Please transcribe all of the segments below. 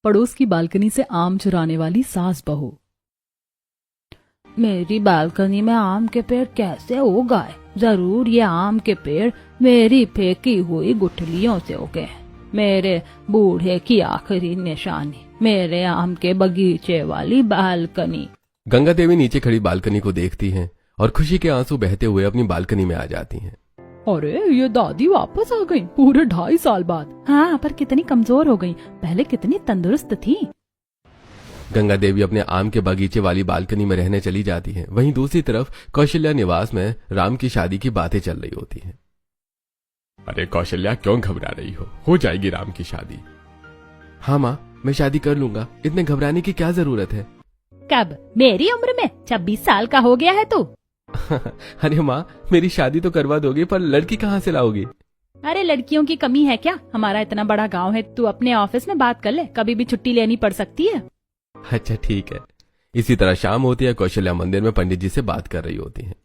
पड़ोस की बालकनी से आम चुराने वाली सास बहू। मेरी बालकनी में आम के पेड़ कैसे उगाए? जरूर ये आम के पेड़ मेरी फेंकी हुई गुठलियों से उगे। मेरे बूढ़े की आखिरी निशानी मेरे आम के बगीचे वाली बालकनी। गंगा देवी नीचे खड़ी बालकनी को देखती हैं और खुशी के आंसू बहते हुए अपनी बालकनी में आ जाती हैं। अरे ये दादी वापस आ गई पूरे 2.5 साल बाद। हाँ, पर कितनी कमजोर हो गई, पहले कितनी तंदुरुस्त थी। गंगा देवी अपने आम के बगीचे वाली बालकनी में रहने चली जाती हैं। वहीं दूसरी तरफ कौशल्या निवास में राम की शादी की बातें चल रही होती हैं। अरे कौशल्या, क्यों घबरा रही हो जाएगी राम की शादी। हाँ माँ, मैं शादी कर लूंगा, इतने घबराने की क्या जरूरत है। कब? मेरी उम्र में 26 साल का हो गया है तू। अरे माँ, मेरी शादी तो करवा दोगे, पर लड़की कहाँ से लाओगी? अरे लड़कियों की कमी है क्या? हमारा इतना बड़ा गांव है, तू अपने ऑफिस में बात कर ले, कभी भी छुट्टी लेनी पड़ सकती है। अच्छा ठीक है। इसी तरह शाम होती है। कौशल्या मंदिर में पंडित जी से बात कर रही होती हैं।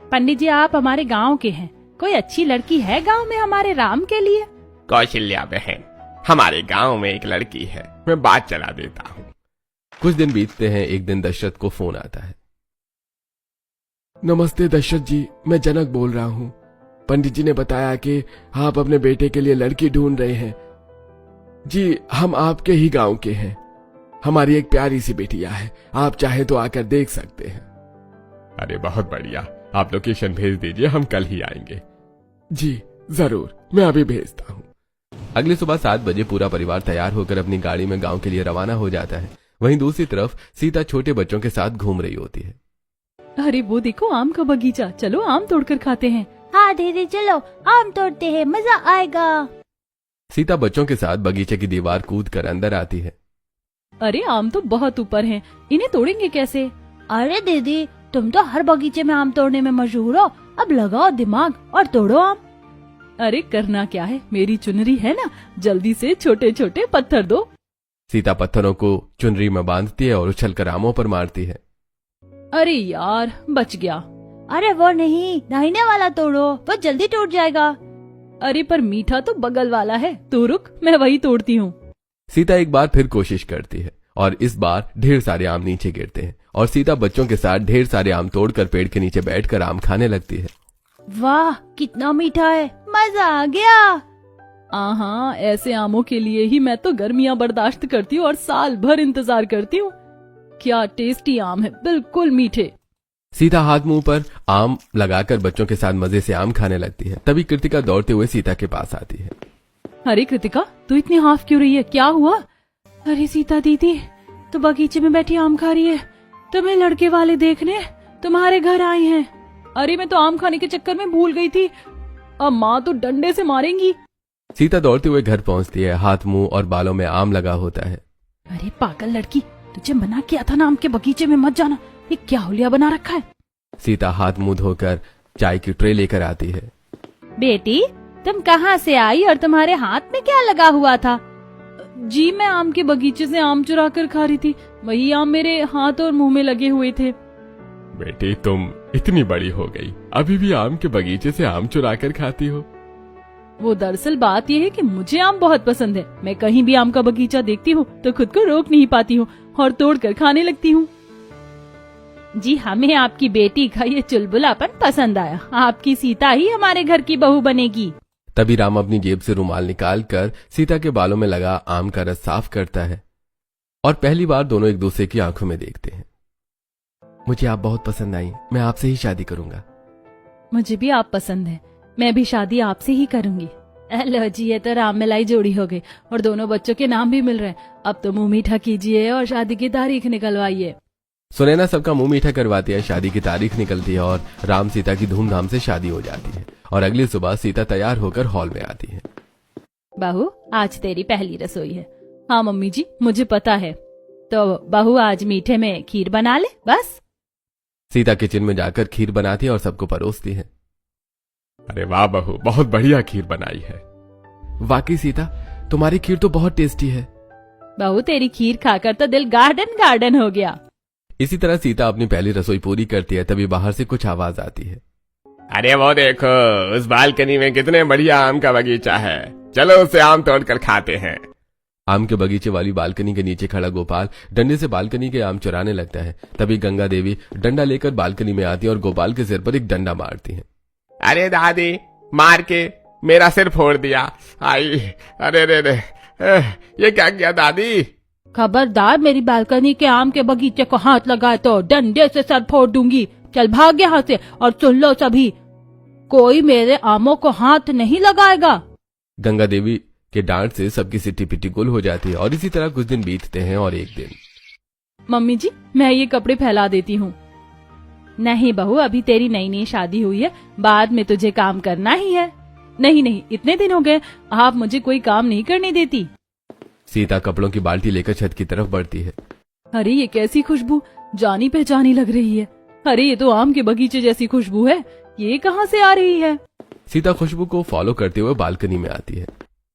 पंडित जी, आप हमारे गांव के हैं, कोई अच्छी लड़की है गांव में हमारे राम के लिए? कौशल्या बहन, हमारे गांव में एक लड़की है, मैं बात चला देता हूँ। कुछ दिन बीतते हैं। एक दिन दशरथ को फोन आता है। नमस्ते दशरथ जी, मैं जनक बोल रहा हूँ। पंडित जी ने बताया कि आप अपने बेटे के लिए लड़की ढूंढ रहे हैं। जी, हम आपके ही गांव के हैं। हमारी एक प्यारी सी बेटिया है, आप चाहे तो आकर देख सकते हैं। अरे बहुत बढ़िया, आप लोकेशन भेज दीजिए, हम कल ही आएंगे। जी जरूर, मैं अभी भेजता हूँ। अगली सुबह 7 बजे पूरा परिवार तैयार होकर अपनी गाड़ी में गांव के लिए रवाना हो जाता है। वहीं दूसरी तरफ सीता छोटे बच्चों के साथ घूम रही होती है। अरे वो देखो आम का बगीचा, चलो आम तोड़कर खाते हैं। हाँ दीदी, चलो आम तोड़ते हैं, मजा आएगा। सीता बच्चों के साथ बगीचे की दीवार कूद कर अंदर आती है। अरे आम तो बहुत ऊपर हैं, इन्हें तोड़ेंगे कैसे? अरे दीदी, तुम तो हर बगीचे में आम तोड़ने में मशहूर हो, अब लगाओ दिमाग और तोड़ो आम। अरे करना क्या है, मेरी चुनरी है ना, जल्दी से छोटे छोटे पत्थर दो। सीता पत्थरों को चुनरी में बांधती है और उछलकर आमों पर मारती है। अरे यार, बच गया। अरे वो नहीं, दाहिने वाला तोड़ो, वो जल्दी टूट जाएगा। अरे पर मीठा तो बगल वाला है, तू रुक, मैं वही तोड़ती हूँ। सीता एक बार फिर कोशिश करती है और इस बार ढेर सारे आम नीचे गिरते हैं और सीता बच्चों के साथ ढेर सारे आम तोड़कर पेड़ के नीचे बैठकर आम खाने लगती है। वाह, कितना मीठा है, मजा आ गया। हाँ, ऐसे आमों के लिए ही मैं तो गर्मियाँ बर्दाश्त करती हूँ और साल भर इंतजार करती हूँ। क्या टेस्टी आम है, बिल्कुल मीठे। सीता हाथ मुंह पर आम लगाकर बच्चों के साथ मजे से आम खाने लगती है। तभी कृतिका दौड़ते हुए सीता के पास आती है। अरे कृतिका, तू इतनी हाफ क्यों रही है, क्या हुआ? अरे सीता दीदी, तो बगीचे में बैठी आम खा रही है, तुम्हें लड़के वाले देखने तुम्हारे घर आए हैं। अरे मैं तो आम खाने के चक्कर में भूल गई थी, अब माँ तो डंडे से मारेंगी। सीता दौड़ते हुए घर पहुंचती है। हाथ मुंह और बालों में आम लगा होता है। अरे पागल लड़की, तुझे मना किया था ना आम के बगीचे में मत जाना, ये क्या हुलिया बना रखा है। सीता हाथ मुंह धोकर चाय की ट्रे लेकर आती है। बेटी, तुम कहाँ से आई और तुम्हारे हाथ में क्या लगा हुआ था? जी, मैं आम के बगीचे से आम चुरा कर खा रही थी, वही आम मेरे हाथ और मुंह में लगे हुए थे। बेटी, तुम इतनी बड़ी हो गई, अभी भी आम के बगीचे से आम चुरा कर खाती हो? वो दरअसल बात यह है कि मुझे आम बहुत पसंद है। मैं कहीं भी आम का बगीचा देखती हूँ तो खुद को रोक नहीं पाती हूँ और तोड़कर खाने लगती हूँ। जी, हमें आपकी बेटी का ये चुलबुलापन पसंद आया, आपकी सीता ही हमारे घर की बहू बनेगी। तभी राम अपनी जेब से रुमाल निकालकर सीता के बालों में लगा आम का रस साफ करता है और पहली बार दोनों एक दूसरे की आंखों में देखते हैं। मुझे आप बहुत पसंद आई, मैं आपसे ही शादी करूंगा। मुझे भी आप पसंद है, मैं भी शादी आपसे ही करूंगी। लो जी, ये तो राम मिलाई जोड़ी हो गई और दोनों बच्चों के नाम भी मिल रहे हैं। अब तो मुंह मीठा कीजिए और शादी की तारीख निकलवाइए। सुनैना सबका मुंह मीठा करवाती है। शादी की तारीख निकलती है और राम सीता की धूमधाम से शादी हो जाती है और अगली सुबह सीता तैयार होकर हॉल में आती है। बहू, आज तेरी पहली रसोई है। हाँ मम्मी जी, मुझे पता है। तो बहू, आज मीठे में खीर बना ले बस। सीता किचन में जाकर खीर बनाती है और सबको परोसती है। अरे वाह बहू, बहुत बढ़िया खीर बनाई है। वाकई सीता, तुम्हारी खीर तो बहुत टेस्टी है। बहू, तेरी खीर खाकर तो दिल गार्डन गार्डन हो गया। इसी तरह सीता अपनी पहली रसोई पूरी करती है। तभी बाहर से कुछ आवाज आती है। अरे वो देखो, उस बालकनी में कितने बढ़िया आम का बगीचा है, चलो उससे आम तोड़ कर खाते हैं। आम के बगीचे वाली बालकनी के नीचे खड़ा गोपाल डंडे से बालकनी के आम चुराने लगता है। तभी गंगा देवी डंडा लेकर बालकनी में आती है और गोपाल के सिर पर एक डंडा मारती है। अरे दादी, मार के मेरा सिर फोड़ दिया। आई, अरे रे रे, ये क्या किया दादी? खबरदार मेरी बालकनी के आम के बगीचे को हाथ लगाए तो डंडे से सर फोड़ दूंगी। चल भाग यहाँ से, और सुन लो सभी, कोई मेरे आमों को हाथ नहीं लगाएगा। गंगा देवी के डांट से सबकी सिट्टी पिट्टी गुल हो जाती है और इसी तरह कुछ दिन बीतते हैं और एक दिन। मम्मी जी, मैं ये कपड़े फैला देती हूँ। नहीं बहू, अभी तेरी नई नई शादी हुई है, बाद में तुझे काम करना ही है। नहीं नहीं, इतने दिन हो गए, आप मुझे कोई काम नहीं करने देती। सीता कपड़ों की बाल्टी लेकर छत की तरफ बढ़ती है। अरे ये कैसी खुशबू, जानी पहचानी लग रही है। अरे ये तो आम के बगीचे जैसी खुशबू है, ये कहाँ से आ रही है? सीता खुशबू को फॉलो करते हुए बालकनी में आती है।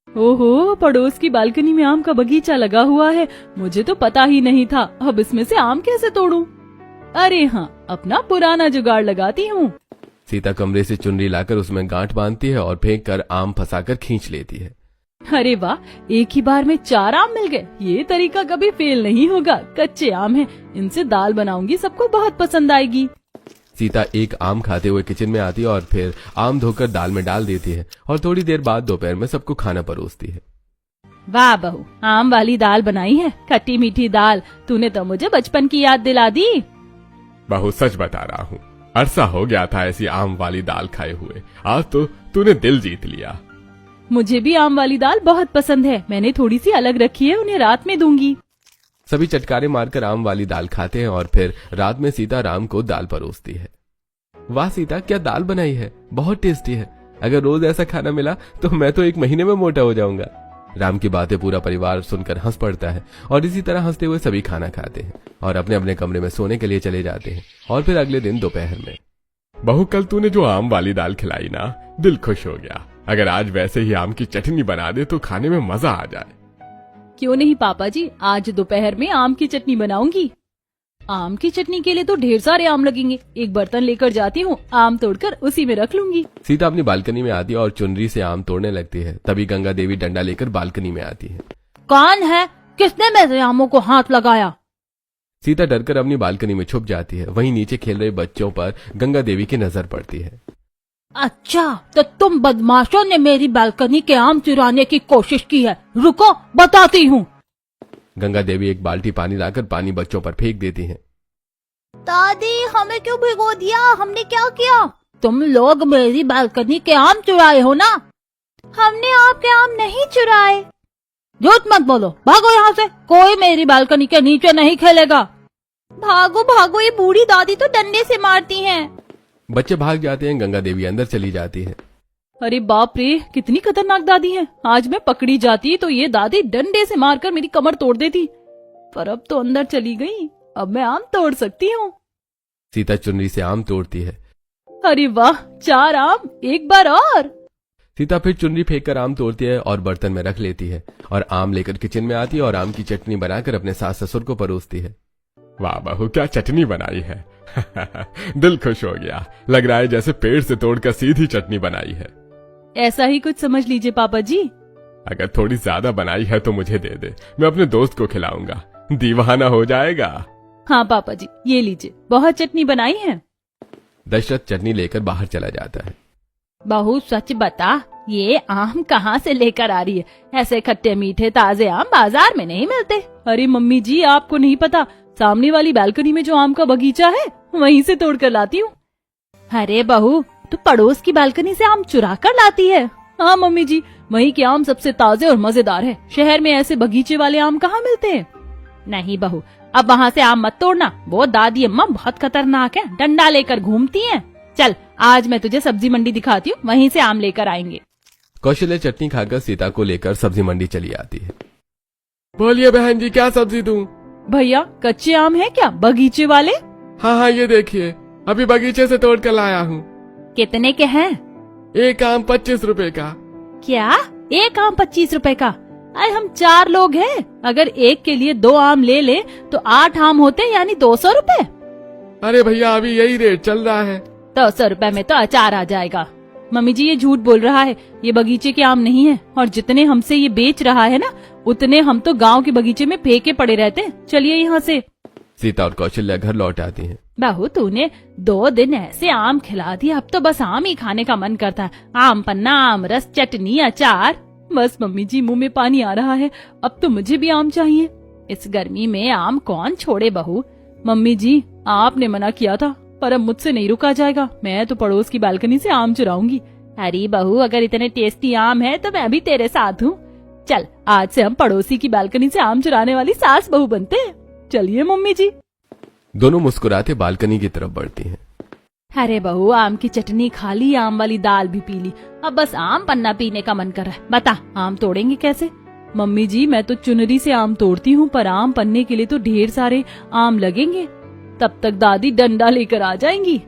ओहो, पड़ोस की बालकनी में आम का बगीचा लगा हुआ है, मुझे तो पता ही नहीं था। अब इसमें से आम कैसे तोड़ूं? अरे हाँ, अपना पुराना जुगाड़ लगाती हूँ। सीता कमरे से चुनरी लाकर उसमें गांठ बांधती है और फेंक कर आम फंसाकर खींच लेती है। अरे वाह, एक ही बार में 4 आम मिल गए। ये तरीका कभी फेल नहीं होगा। कच्चे आम हैं, इनसे दाल बनाऊंगी, सबको बहुत पसंद आएगी। सीता एक आम खाते हुए किचन में आती है और फिर आम धोकर दाल में डाल देती है और थोड़ी देर बाद दोपहर में सबको खाना परोसती है। वाह बहू, आम वाली दाल बनाई है, खट्टी मीठी दाल। तूने तो मुझे बचपन की याद दिला दी। बहू, सच बता रहा हूँ, अरसा हो गया था ऐसी आम वाली दाल खाए हुए। आज तो तूने दिल जीत लिया। मुझे भी आम वाली दाल बहुत पसंद है, मैंने थोड़ी सी अलग रखी है, उन्हें रात में दूंगी। सभी चटकारे मारकर आम वाली दाल खाते हैं और फिर रात में सीता राम को दाल परोसती है। वाह सीता, क्या दाल बनाई है, बहुत टेस्टी है। अगर रोज ऐसा खाना मिला तो मैं तो 1 महीने में मोटा हो जाऊंगा। राम की बातें पूरा परिवार सुनकर हंस पड़ता है और इसी तरह हंसते हुए सभी खाना खाते हैं और अपने अपने कमरे में सोने के लिए चले जाते हैं। और फिर अगले दिन दोपहर में, बहू, कल तूने जो आम वाली दाल खिलाई ना, दिल खुश हो गया। अगर आज वैसे ही आम की चटनी बना दे तो खाने में मजा आ जाए। क्यों नहीं पापा जी, आज दोपहर में आम की चटनी बनाऊंगी। आम की चटनी के लिए तो ढेर सारे आम लगेंगे। एक बर्तन लेकर जाती हूँ, आम तोड़कर उसी में रख लूंगी। सीता अपनी बालकनी में आती है और चुनरी से आम तोड़ने लगती है। तभी गंगा देवी डंडा लेकर बालकनी में आती है। कौन है? किसने मेरे आमों को हाथ लगाया? सीता डरकर अपनी बालकनी में छुप जाती है। वहीं नीचे खेल रहे बच्चों पर गंगा देवी की नजर पड़ती है। अच्छा, तो तुम बदमाशों ने मेरी बालकनी के आम चुराने की कोशिश की है। रुको, बताती हूँ। गंगा देवी एक बाल्टी पानी लाकर पानी बच्चों पर फेंक देती हैं। दादी, हमें क्यों भिगो दिया? हमने क्या किया? तुम लोग मेरी बालकनी के आम चुराए हो ना? हमने आपके आम नहीं चुराए। झूठ मत बोलो, भागो यहाँ से। कोई मेरी बालकनी के नीचे नहीं खेलेगा। भागो भागो, ये बूढ़ी दादी तो डंडे से मारती हैं। बच्चे भाग जाते हैं। गंगा देवी अंदर चली जाती है। अरे बाप रे, कितनी खतरनाक दादी है। आज मैं पकड़ी जाती तो ये दादी डंडे से मारकर मेरी कमर तोड़ देती। पर अब तो अंदर चली गई, अब मैं आम तोड़ सकती हूँ। सीता चुनरी से आम तोड़ती है। अरे वाह, 4 आम, एक बार और। सीता फिर चुनरी फेंककर आम तोड़ती है और बर्तन में रख लेती है और आम लेकर किचन में आती है और आम की चटनी बनाकर अपने सास ससुर को परोसती है। वाह बहू, क्या चटनी बनाई है। दिल खुश हो गया। लग रहा है जैसे पेड़ से तोड़कर सीधी चटनी बनाई है। ऐसा ही कुछ समझ लीजिए पापा जी। अगर थोड़ी ज्यादा बनाई है तो मुझे दे दे, मैं अपने दोस्त को खिलाऊंगा, दीवाना हो जाएगा। हाँ पापा जी, ये लीजिए, बहुत चटनी बनाई है। दशरथ चटनी लेकर बाहर चला जाता है। बहू, सच बता, ये आम कहाँ से लेकर आ रही है? ऐसे खट्टे मीठे ताजे आम बाजार में नहीं मिलते। अरे मम्मी जी, आपको नहीं पता, सामने वाली बालकनी में जो आम का बगीचा है, वहीं से तोड़ कर लाती हूँ। अरे बहू, तू पड़ोस की बालकनी से आम चुरा कर लाती है? हाँ मम्मी जी, वहीं के आम सबसे ताजे और मजेदार है। शहर में ऐसे बगीचे वाले आम कहाँ मिलते हैं। नहीं बहू, अब वहाँ से आम मत तोड़ना। वो दादी अम्मा बहुत खतरनाक है, डंडा लेकर घूमती हैं। चल, आज मैं तुझे सब्जी मंडी दिखाती हूँ, वहीं से आम लेकर आएंगे। कौशल्या चटनी खाकर सीता को लेकर सब्जी मंडी चली आती है। बोलिए बहन जी, क्या सब्जी दूं? भैया, कच्चे आम है क्या, बगीचे वाले? हाँ हाँ, ये देखिए, अभी बगीचे से तोड़ कर लाया हूँ। कितने के हैं? एक आम 25 रुपए का। क्या? एक आम 25 रुपए का? अरे हम 4 लोग हैं, अगर एक के लिए 2 आम ले ले तो 8 आम होते, यानी 200 रुपए। अरे भैया, अभी यही रेट चल रहा है। 200 रुपए में तो अचार आ जाएगा। मम्मी जी, ये झूठ बोल रहा है, ये बगीचे के आम नहीं है, और जितने हमसे ये बेच रहा है ना, उतने हम तो गांव के बगीचे में फेंके पड़े रहते। चलिए यहाँ से। सीता और कौशल्या घर लौट आती हैं। बहू तूने 2 दिन ऐसे आम खिला दिया, अब तो बस आम ही खाने का मन करता है। आम पन्ना, आम रस, चटनी, अचार। बस मम्मी जी मुंह में पानी आ रहा है, अब तो मुझे भी आम चाहिए। इस गर्मी में आम कौन छोड़े बहू। मम्मी जी आपने मना किया था, पर अब मुझसे नहीं रुका जाएगा। मैं तो पड़ोस की बालकनी से आम चुराऊंगी। अरे बहू अगर इतने टेस्टी आम है तो मैं भी तेरे साथ हूँ। चल आज से हम पड़ोसी की बालकनी से आम चुराने वाली सास बहू बनते हैं। चलिए मम्मी जी। दोनों मुस्कुराते बालकनी की तरफ बढ़ती हैं। अरे बहू आम की चटनी खा ली, आम वाली दाल भी पी ली, अब बस आम पन्ना पीने का मन कर रहा है। बता आम तोड़ेंगे कैसे? मम्मी जी मैं तो चुनरी से आम तोड़ती हूँ, पर आम पन्ने के लिए तो ढेर सारे आम लगेंगे। तब तक दादी डंडा लेकर आ जाएंगी।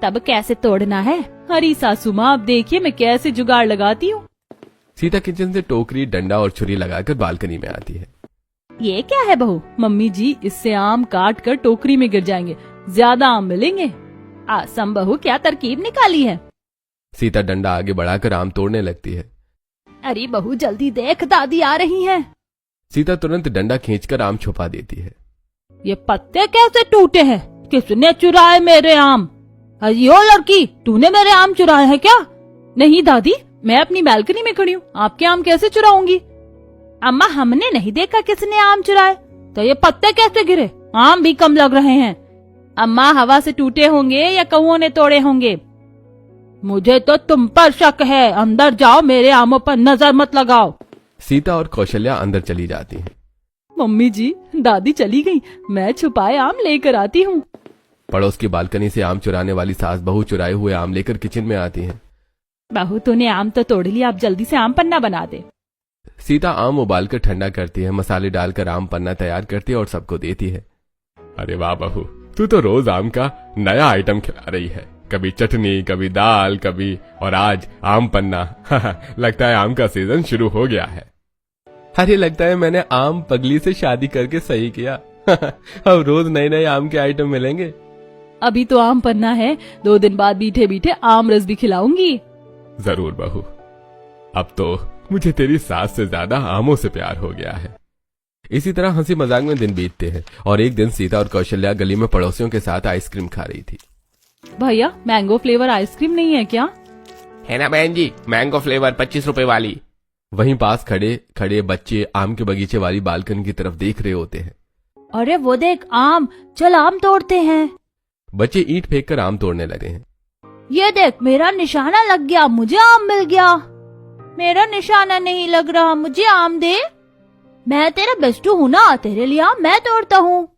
तब कैसे तोड़ना है? अरे सासू माँ अब देखिए मैं कैसे जुगाड़ लगाती हूँ। सीता किचन से टोकरी, डंडा और छुरी लगाकर बालकनी में आती है। ये क्या है बहू? मम्मी जी इससे आम काट कर टोकरी में गिर जाएंगे, ज्यादा आम मिलेंगे। आसम बहू क्या तरकीब निकाली है? सीता डंडा आगे बढ़ाकर आम तोड़ने लगती है। अरे बहू जल्दी देख दादी आ रही हैं। सीता तुरंत डंडा खींचकर आम छुपा देती है। ये पत्ते कैसे टूटे हैं? किसने चुराए मेरे आम? अरे ओ लड़की, तूने मेरे आम चुराए हैं क्या? नहीं दादी मैं अपनी बालकनी में खड़ी हूँ, आपके आम कैसे चुराऊंगी? अम्मा हमने नहीं देखा किसने आम चुराए। तो ये पत्ते कैसे गिरे? आम भी कम लग रहे हैं। अम्मा हवा से टूटे होंगे या कौओं ने तोड़े होंगे। मुझे तो तुम पर शक है। अंदर जाओ, मेरे आमों पर नजर मत लगाओ। सीता और कौशल्या अंदर चली जाती हैं। मम्मी जी दादी चली गई, मैं छुपाए आम लेकर आती हूँ। पड़ोस की बालकनी से आम चुराने वाली सास बहू चुराए हुए आम लेकर किचन में आती हैं। बहू तूने आम तो तोड़ लिया, अब जल्दी से आम पन्ना बना दे। सीता आम उबालकर ठंडा करती है, मसाले डालकर आम पन्ना तैयार करती है और सबको देती है। अरे वाह बहू, तू तो रोज आम का नया आइटम खिला रही है। कभी चटनी, कभी दाल, कभी और आज आम पन्ना। लगता है आम का सीजन शुरू हो गया है। अरे लगता है मैंने आम पगली से शादी करके सही किया। अब रोज नए नए आम के आइटम मिलेंगे। अभी तो आम पन्ना है, 2 दिन बाद मीठे मीठे आम रस भी खिलाऊंगी। जरूर बहू, अब तो मुझे तेरी सास से ज्यादा आमों से प्यार हो गया है। इसी तरह हंसी मजाक में दिन बीतते हैं और एक दिन सीता और कौशल्या गली में पड़ोसियों के साथ आइसक्रीम खा रही थी। भैया मैंगो फ्लेवर आइसक्रीम नहीं है क्या? है ना बहन जी, मैंगो फ्लेवर 25 रुपए वाली। वहीं पास खड़े खड़े बच्चे आम के बगीचे वाली बालकनी की तरफ देख रहे होते हैं। अरे वो देख आम, चल आम तोड़ते हैं। बच्चे ईंट फेंककर आम तोड़ने लगे हैं। ये देख मेरा निशाना लग गया, मुझे आम मिल गया। मेरा निशाना नहीं लग रहा, मुझे आम दे। मैं तेरा बेस्टू हूँ ना, तेरे लिए आम मैं तोड़ता हूँ।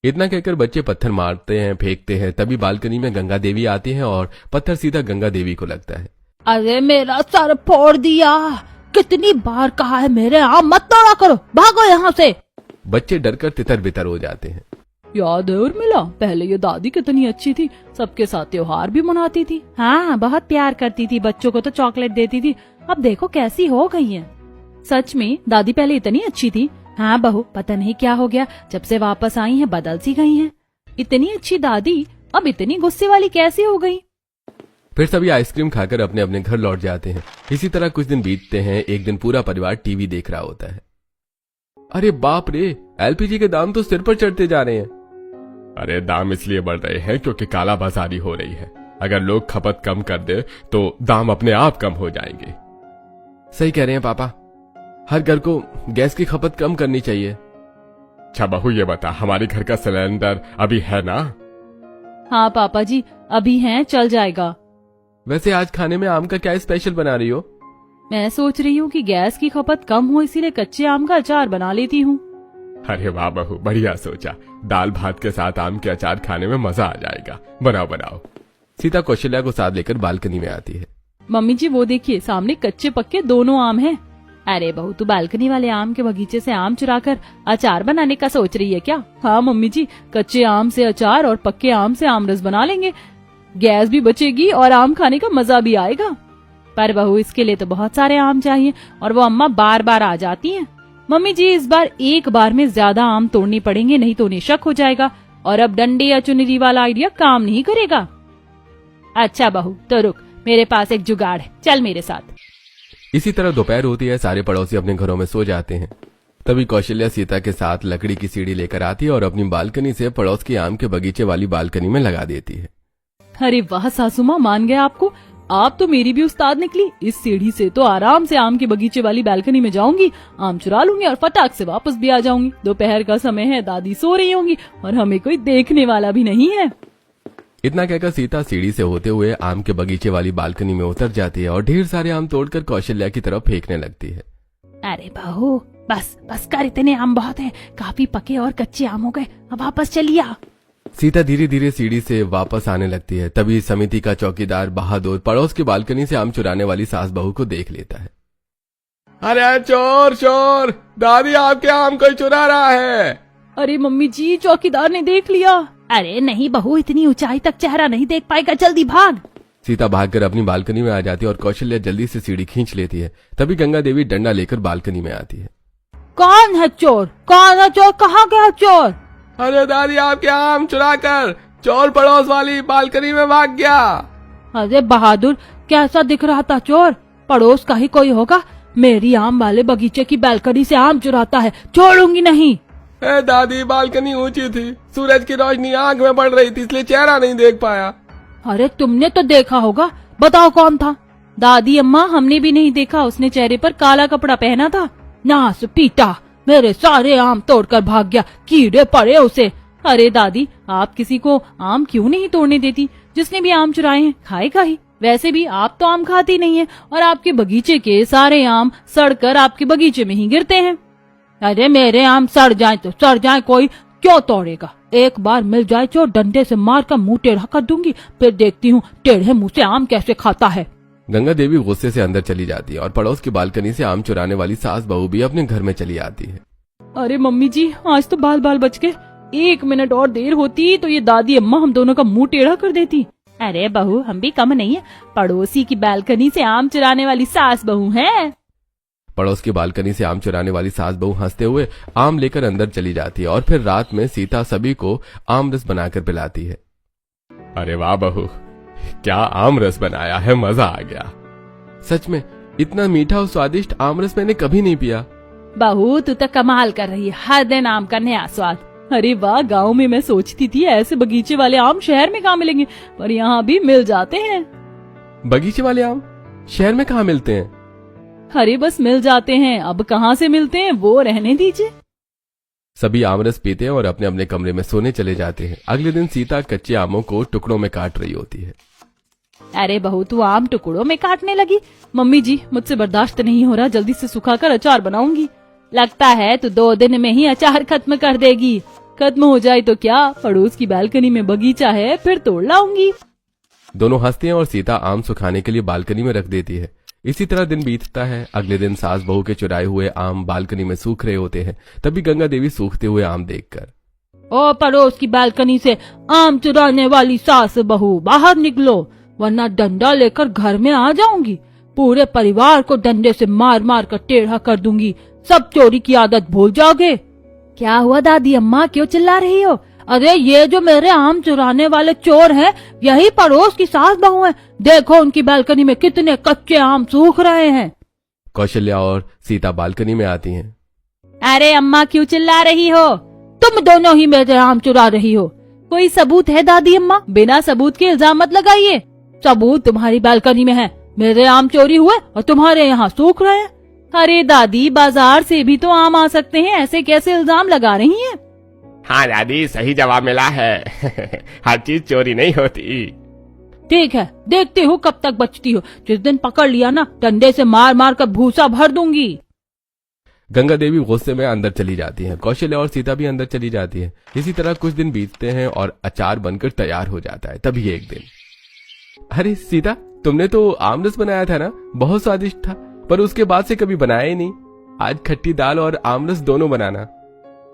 इतना कहकर बच्चे पत्थर मारते हैं, फेंकते हैं। तभी बालकनी में गंगा देवी आती हैं और पत्थर सीधा गंगा देवी को लगता है। अरे मेरा सर फोड़ दिया। कितनी बार कहा है मेरे आम मत तोड़ा करो, भागो यहाँ से। बच्चे डरकर तितर बितर हो जाते हैं। याद है उर्मिला, पहले ये दादी कितनी अच्छी थी, सबके साथ त्योहार भी मनाती थी। हाँ बहुत प्यार करती थी, बच्चों को तो चॉकलेट देती थी। अब देखो कैसी हो गई है। सच में दादी पहले इतनी अच्छी थी। हाँ बहू, पता नहीं क्या हो गया, जब से वापस आई है बदल सी गई है। इतनी अच्छी दादी अब इतनी गुस्से वाली कैसे हो गई? फिर सभी आइसक्रीम खाकर अपने अपने घर लौट जाते हैं। इसी तरह कुछ दिन बीतते हैं। एक दिन पूरा परिवार टीवी देख रहा होता है। अरे बाप रे, एलपीजी के दाम तो सिर पर चढ़ते जा रहे हैं। अरे दाम इसलिए बढ़ रहे हैं क्योंकि काला बाजारी हो रही है। अगर लोग खपत कम कर दे तो दाम अपने आप कम हो जाएंगे। सही कह रहे हैं पापा, हर घर को गैस की खपत कम करनी चाहिए। अच्छा बहू ये बता, हमारे घर का सिलेंडर अभी है ना? हाँ पापा जी अभी हैं, चल जाएगा। वैसे आज खाने में आम का क्या स्पेशल बना रही हो? मैं सोच रही हूँ कि गैस की खपत कम हो, इसीलिए कच्चे आम का अचार बना लेती हूँ। अरे वाह बहू, बढ़िया सोचा। दाल भात के साथ आम के अचार खाने में मजा आ जाएगा। बनाओ बनाओ। सीता कौशल्या को साथ लेकर बालकनी में आती है। मम्मी जी वो देखिए सामने कच्चे पक्के दोनों आम हैं। अरे बहू तू बालकनी वाले आम के बगीचे से आम चुराकर अचार बनाने का सोच रही है क्या? हाँ मम्मी जी, कच्चे आम से अचार और पक्के आम से आम रस बना लेंगे। गैस भी बचेगी और आम खाने का मजा भी आएगा। पर बहू इसके लिए तो बहुत सारे आम चाहिए और वो अम्मा बार बार आ जाती हैं। मम्मी जी इस बार एक बार में ज्यादा आम तोड़ने पड़ेंगे, नहीं तो उन्हें शक हो जाएगा और अब डंडे या चुनरी वाला आइडिया काम नहीं करेगा। अच्छा बहू तो रुक, मेरे पास एक जुगाड़ है, चल मेरे साथ। इसी तरह दोपहर होती है, सारे पड़ोसी अपने घरों में सो जाते हैं। तभी कौशल्या सीता के साथ लकड़ी की सीढ़ी लेकर आती है और अपनी बालकनी से पड़ोस के आम के बगीचे वाली बालकनी में लगा देती है। अरे वाह सासू माँ, मान गए आपको। आप तो मेरी भी उस्ताद निकली। इस सीढ़ी से तो आराम से आम के बगीचे वाली बालकनी में जाऊंगी, आम चुरा लूंगी और फटाक से वापस भी आ जाऊंगी। दोपहर का समय है, दादी सो रही होंगी और हमें कोई देखने वाला भी नहीं है। इतना कहकर सीता सीढ़ी से होते हुए आम के बगीचे वाली बालकनी में उतर जाती है और ढेर सारे आम तोड़कर कौशल्या की तरफ फेंकने लगती है। अरे बहू, बस बस कर, इतने आम बहुत हैं, काफी पके और कच्चे आम हो गए, अब वापस चलिए। सीता धीरे धीरे सीढ़ी से वापस आने लगती है। तभी समिति का चौकीदार बहादुर पड़ोस की बालकनी से आम चुराने वाली सास बहू को देख लेता है। अरे चोर चोर, दादी आपके आम कोई चुरा रहा है। अरे मम्मी जी, चौकीदार ने देख लिया। अरे नहीं बहू, इतनी ऊंचाई तक चेहरा नहीं देख पाएगा, जल्दी भाग। सीता भागकर अपनी बालकनी में आ जाती है और कौशल्या जल्दी से सीढ़ी खींच लेती है। तभी गंगा देवी डंडा लेकर बालकनी में आती है। कौन है चोर? कौन है चोर? कहाँ गया चोर? अरे दादी आपके आम चुराकर चोर पड़ोस वाली बालकनी में भाग गया। अरे बहादुर, कैसा दिख रहा था चोर? पड़ोस का ही कोई होगा। मेरी आम वाले बगीचे की बालकनी से आम चुराता है, छोड़ूंगी नहीं। दादी बालकनी ऊंची थी, सूरज की रोशनी आंख में पड़ रही थी, इसलिए चेहरा नहीं देख पाया। अरे तुमने तो देखा होगा, बताओ कौन था? दादी अम्मा, हमने भी नहीं देखा, उसने चेहरे पर काला कपड़ा पहना था। नास पीटा, मेरे सारे आम तोड़कर भाग गया, कीड़े पड़े उसे। अरे दादी, आप किसी को आम क्यों नहीं तोड़ने देती? जिसने भी आम चुराए हैं खाएगा ही। वैसे भी आप तो आम खाती नहीं है और आपके बगीचे के सारे आम सड़कर आपके बगीचे में ही गिरते हैं। अरे मेरे आम सड़ जाए तो सड़ जाए, कोई क्यों तोड़ेगा? एक बार मिल जाए तो डंडे से मार कर मुंह टेढ़ा कर दूंगी, फिर देखती हूँ टेढ़े मुंह से आम कैसे खाता है। गंगा देवी गुस्से से अंदर चली जाती है और पड़ोस की बालकनी से आम चुराने वाली सास बहू भी अपने घर में चली आती है। अरे मम्मी जी, आज तो बाल बाल बच गए। 1 मिनट और देर होती तो ये दादी अम्मा हम दोनों का मुंह टेढ़ा कर देती। अरे बहू, हम भी कम नहीं है, पड़ोसी की बालकनी से आम चुराने वाली सास बहू है। पड़ोस की बालकनी से आम चुराने वाली सास बहू हंसते हुए आम लेकर अंदर चली जाती है और फिर रात में सीता सभी को आम रस बनाकर पिलाती है। अरे वाह बहू, क्या आम रस बनाया है, मजा आ गया। सच में इतना मीठा और स्वादिष्ट आम रस मैंने कभी नहीं पिया। बहू तू तो कमाल कर रही है, हर दिन आम का नया स्वाद। अरे वाह, गांव में मैं सोचती थी ऐसे बगीचे वाले आम शहर में कहाँ मिलेंगे, पर यहाँ भी मिल जाते हैं। बगीचे वाले आम शहर में कहाँ मिलते हैं? अरे बस मिल जाते हैं, अब कहाँ से मिलते हैं वो रहने दीजिए। सभी आमरस पीते हैं और अपने अपने कमरे में सोने चले जाते हैं। अगले दिन सीता कच्चे आमों को टुकड़ों में काट रही होती है। अरे बहू, तू आम टुकड़ों में काटने लगी? मम्मी जी, मुझसे बर्दाश्त नहीं हो रहा, जल्दी से सुखाकर अचार बनाऊंगी। लगता है तू 2 दिन में ही अचार खत्म कर देगी। खत्म हो जाए तो क्या, पड़ोस की बालकनी में बगीचा है, फिर तोड़ लाऊंगी। दोनों हंसते हैं और सीता आम सुखाने के लिए बालकनी में रख देती है। इसी तरह दिन बीतता है। अगले दिन सास बहू के चुराए हुए आम बालकनी में सूख रहे होते हैं। तभी गंगा देवी सूखते हुए आम देखकर, ओ पड़ोस की बालकनी से आम चुराने वाली सास बहू, बाहर निकलो, वरना डंडा लेकर घर में आ जाऊंगी। पूरे परिवार को डंडे से मार मार कर टेढ़ा कर दूंगी, सब चोरी की आदत भूल जाओगे। क्या हुआ दादी अम्मा, क्यों चिल्ला रही हो? अरे ये जो मेरे आम चुराने वाले चोर हैं, यही पड़ोस की सास बहू हैं। देखो उनकी बालकनी में कितने कच्चे आम सूख रहे हैं। कौशल्या और सीता बालकनी में आती हैं। अरे अम्मा, क्यों चिल्ला रही हो? तुम दोनों ही मेरे आम चुरा रही हो। कोई सबूत है दादी अम्मा? बिना सबूत के इल्जाम मत लगाइए। सबूत तुम्हारी बालकनी में है, मेरे आम चोरी हुए और तुम्हारे यहाँ सूख रहे हैं। अरे दादी, बाजार से भी तो आम आ सकते हैं, ऐसे कैसे इल्जाम लगा रही हैं? हाँ दादी, सही जवाब मिला है। हर चीज चोरी नहीं होती। ठीक है, देखती हूँ कब तक बचती हो। जिस दिन पकड़ लिया ना, डंडे से मार मार कर भूसा भर दूंगी। गंगा देवी गुस्से में अंदर चली जाती हैं। कौशल्या और सीता भी अंदर चली जाती है। इसी तरह कुछ दिन बीतते हैं और अचार बनकर तैयार हो जाता है। तभी एक दिन, अरे सीता, तुमने तो आमरस बनाया था ना, बहुत स्वादिष्ट था, पर उसके बाद से कभी बनाया ही नहीं। आज खट्टी दाल और आमरस दोनों बनाना।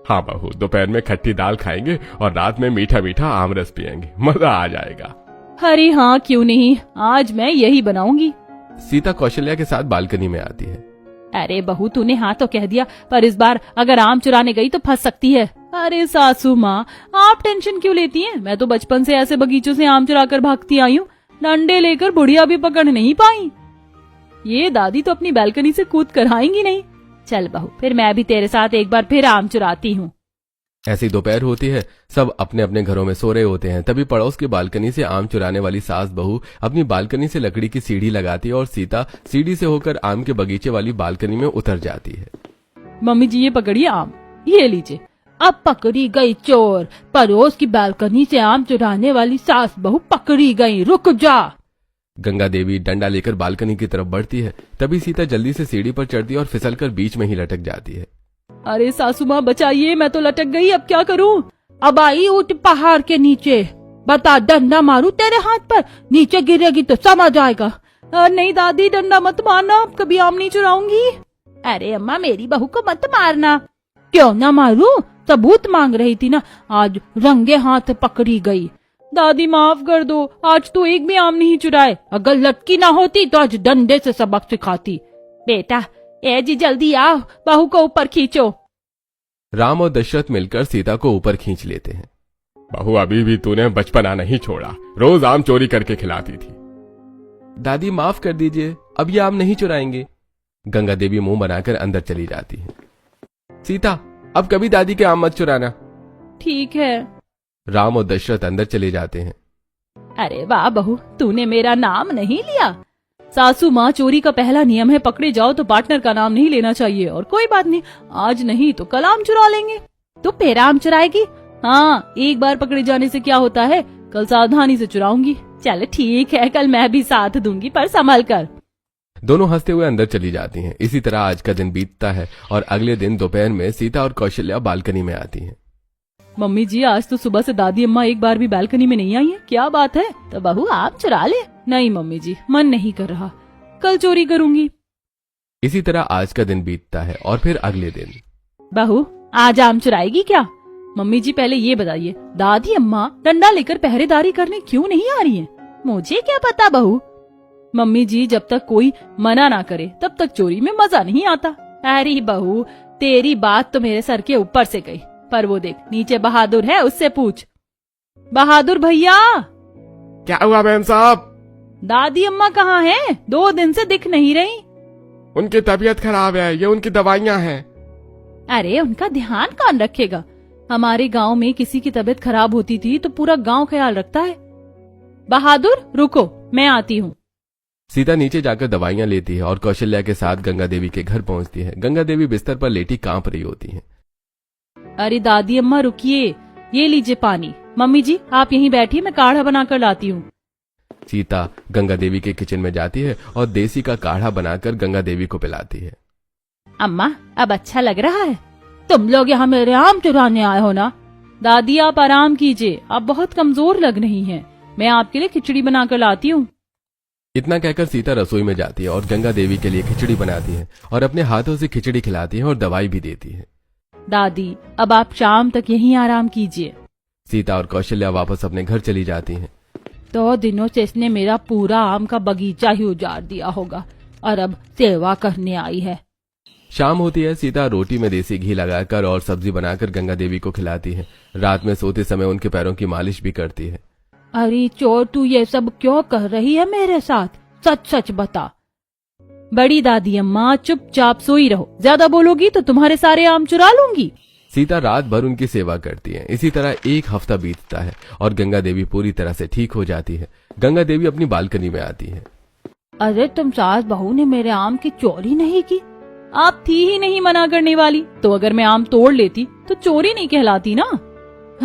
हाँ बहू, दोपहर में खट्टी दाल खाएंगे और रात में मीठा मीठा आमरस पियेंगे, मजा आ जाएगा। अरे हाँ, क्यों नहीं, आज मैं यही बनाऊंगी। सीता कौशल्या के साथ बालकनी में आती है। अरे बहू, तूने हाँ तो कह दिया, पर इस बार अगर आम चुराने गई तो फंस सकती है। अरे सासू माँ, आप टेंशन क्यों लेती हैं? मैं तो बचपन से ऐसे बगीचों से आम चुरा कर भागती आई हूँ, डंडे लेकर बुढ़िया भी पकड़ नहीं पाई। ये दादी तो अपनी बालकनी से कूद कर आएंगी नहीं। चल बहू, फिर मैं भी तेरे साथ एक बार फिर आम चुराती हूँ। ऐसी दोपहर होती है, सब अपने अपने घरों में सो रहे होते हैं। तभी पड़ोस की बालकनी से आम चुराने वाली सास बहू अपनी बालकनी से लकड़ी की सीढ़ी लगाती है और सीता सीढ़ी से होकर आम के बगीचे वाली बालकनी में उतर जाती है। मम्मी जी ये पकड़िए आम, ये लीजिए। अब पकड़ी गई चोर, पड़ोस की बालकनी से आम चुराने वाली सास बहू पकड़ी गई, रुक जा। गंगा देवी डंडा लेकर बालकनी की तरफ बढ़ती है। तभी सीता जल्दी से सीढ़ी पर चढ़ती है और फिसलकर बीच में ही लटक जाती है। अरे सासू माँ बचाइए, मैं तो लटक गई, अब क्या करूँ? अब आई उठ पहाड़ के नीचे, बता डंडा मारू तेरे हाथ पर, नीचे गिरेगी तो समझ आएगा। नहीं दादी, डंडा मत मारना, अब कभी आम नहीं चुराऊंगी। अरे अम्मा, मेरी बहू को मत मारना। क्यों ना मारू, सबूत मांग रही थी ना, आज रंगे हाथ पकड़ी गई। दादी माफ कर दो, आज तो एक भी आम नहीं चुराए। अगर लटकी ना होती तो आज डंडे से सबक सिखाती। बेटा ए जी जल्दी आओ, बहू को ऊपर खींचो। राम और दशरथ मिलकर सीता को ऊपर खींच लेते हैं। बहू, अभी भी तूने बचपना नहीं छोड़ा, रोज आम चोरी करके खिलाती थी। दादी माफ कर दीजिए, अब ये आम नहीं चुराएंगे। गंगा देवी मुंह बनाकर अंदर चली जाती है। सीता, अब कभी दादी के आम मत चुराना। ठीक है। राम और दशरथ अंदर चले जाते हैं। अरे वाह बहू, तूने मेरा नाम नहीं लिया। सासू माँ, चोरी का पहला नियम है पकड़े जाओ तो पार्टनर का नाम नहीं लेना चाहिए। और कोई बात नहीं, आज नहीं तो कल आम चुरा लेंगे। तो फिर आम चुराएगी? हाँ, एक बार पकड़े जाने से क्या होता है, कल सावधानी से चुराऊंगी। चल ठीक है, कल मैं भी साथ दूंगी, पर संभल कर। दोनों हंसते हुए अंदर चली जाती हैं। इसी तरह आज का दिन बीतता है और अगले दिन दोपहर में सीता और कौशल्या बालकनी में आती हैं। मम्मी जी, आज तो सुबह से दादी अम्मा एक बार भी बालकनी में नहीं आई है, क्या बात है? तो बहू आम चुरा ले। नहीं मम्मी जी, मन नहीं कर रहा, कल चोरी करूंगी। इसी तरह आज का दिन बीतता है और फिर अगले दिन। बहू आज आम चुराएगी क्या? मम्मी जी पहले ये बताइए, दादी अम्मा डंडा लेकर पहरेदारी करने क्यों नहीं आ रही हैं? मुझे क्या पता बहू। मम्मी जी, जब तक कोई मना ना करे तब तक चोरी में मजा नहीं आता। अरे बहू, तेरी बात तो मेरे सर के ऊपर से गई, पर वो देख नीचे बहादुर है, उससे पूछ। बहादुर भैया। क्या हुआ बहन साहब? दादी अम्मा कहाँ हैं? 2 दिन से दिख नहीं रही। उनकी तबीयत खराब है, ये उनकी दवाइयाँ हैं। अरे उनका ध्यान कौन रखेगा? हमारे गांव में किसी की तबीयत खराब होती थी तो पूरा गांव ख्याल रखता है। बहादुर रुको, मैं आती हूँ। सीता नीचे जाकर दवाइयां लेती है और कौशल्या के साथ गंगा देवी के घर पहुंचती है। गंगा देवी बिस्तर पर लेटी कांप रही होती हैं। अरे दादी अम्मा रुकिए, ये लीजिए पानी। मम्मी जी आप यहीं बैठिए, मैं काढ़ा बनाकर लाती हूँ। सीता गंगा देवी के किचन में जाती है और देसी का काढ़ा बनाकर गंगा देवी को पिलाती है। अम्मा अब अच्छा लग रहा है? तुम लोग यहाँ मेरे आम चुराने आए हो ना? दादी आप आराम कीजिए, आप बहुत कमजोर लग रही हैं। मैं आपके लिए खिचड़ी बनाकर लाती हूँ। इतना कहकर सीता रसोई में जाती है और गंगा देवी के लिए खिचड़ी बनाती है और अपने हाथों से खिचड़ी खिलाती है और दवाई भी देती है। दादी अब आप शाम तक यहीं आराम कीजिए। सीता और कौशल्या वापस अपने घर चली जाती हैं। 2 दिनों से इसने मेरा पूरा आम का बगीचा ही उजाड़ दिया होगा और अब सेवा करने आई है। शाम होती है। सीता रोटी में देसी घी लगाकर और सब्जी बनाकर गंगा देवी को खिलाती है। रात में सोते समय उनके पैरों की मालिश भी करती है। अरे चोर, तू ये सब क्यों कर रही है मेरे साथ? सच सच बता। बड़ी दादी अम्मा चुपचाप सोई रहो, ज्यादा बोलोगी तो तुम्हारे सारे आम चुरा लूंगी। सीता रात भर उनकी सेवा करती है। इसी तरह 1 हफ्ता बीतता है और गंगा देवी पूरी तरह से ठीक हो जाती है। गंगा देवी अपनी बालकनी में आती है। अरे तुम सास बहू ने मेरे आम की चोरी नहीं की? आप थी ही नहीं मना करने वाली, तो अगर मैं आम तोड़ लेती तो चोरी नहीं कहलाती ना।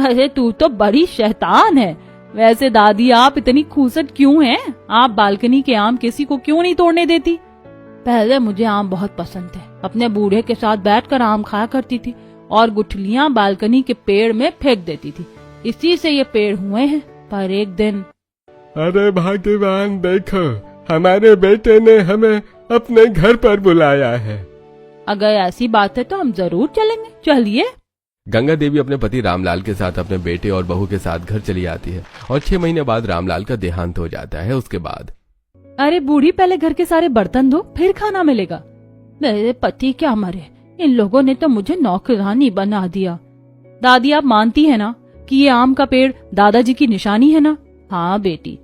अरे तू तो बड़ी शैतान है। वैसे दादी आप इतनी खूसट क्यों हैं? आप बालकनी के आम किसी को क्यों नहीं तोड़ने देती? पहले मुझे आम बहुत पसंद थे, अपने बूढ़े के साथ बैठकर आम खाया करती थी और गुठलियां बालकनी के पेड़ में फेंक देती थी। इसी से ये पेड़ हुए हैं। पर एक दिन, अरे भगवान देखो, हमारे बेटे ने हमें अपने घर पर बुलाया है। अगर ऐसी बात है तो हम जरूर चलेंगे, चलिए। गंगा देवी अपने पति रामलाल के साथ अपने बेटे और बहू के साथ घर चली आती है और 6 महीने बाद रामलाल का देहांत हो जाता है। उसके बाद, अरे बूढ़ी, पहले घर के सारे बर्तन धो, फिर खाना मिलेगा। मेरे पति क्या मरे, इन लोगों ने तो मुझे नौकरानी बना दिया। दादी आप मानती है ना कि ये आम का पेड़ दादाजी की निशानी है ना? हाँ बेटी,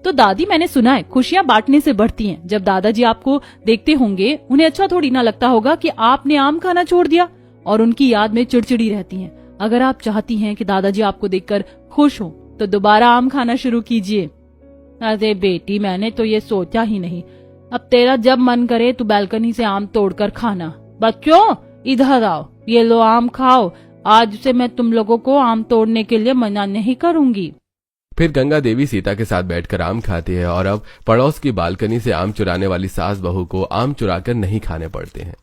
तो दादी, मैंने सुना है खुशियां बांटने से बढ़ती हैं। जब दादाजी आपको देखते होंगे उन्हें अच्छा थोड़ी ना लगता होगा कि आपने आम खाना छोड़ दिया, और उनकी याद में चिड़चिड़ी रहती हैं। अगर आप चाहती हैं कि दादाजी आपको देखकर खुश हो तो दोबारा आम खाना शुरू कीजिए। अरे बेटी, मैंने तो ये सोचा ही नहीं। अब तेरा जब मन करे तू बालकनी से आम तोड़कर खाना। बच्चों इधर आओ, ये लो आम खाओ। आज से मैं तुम लोगों को आम तोड़ने के लिए मना नहीं करूंगी। फिर गंगा देवी सीता के साथ बैठकर आम खाती है और अब पड़ोस की बालकनी से आम चुराने वाली सास बहू को आम चुराकर नहीं खाने पड़ते हैं।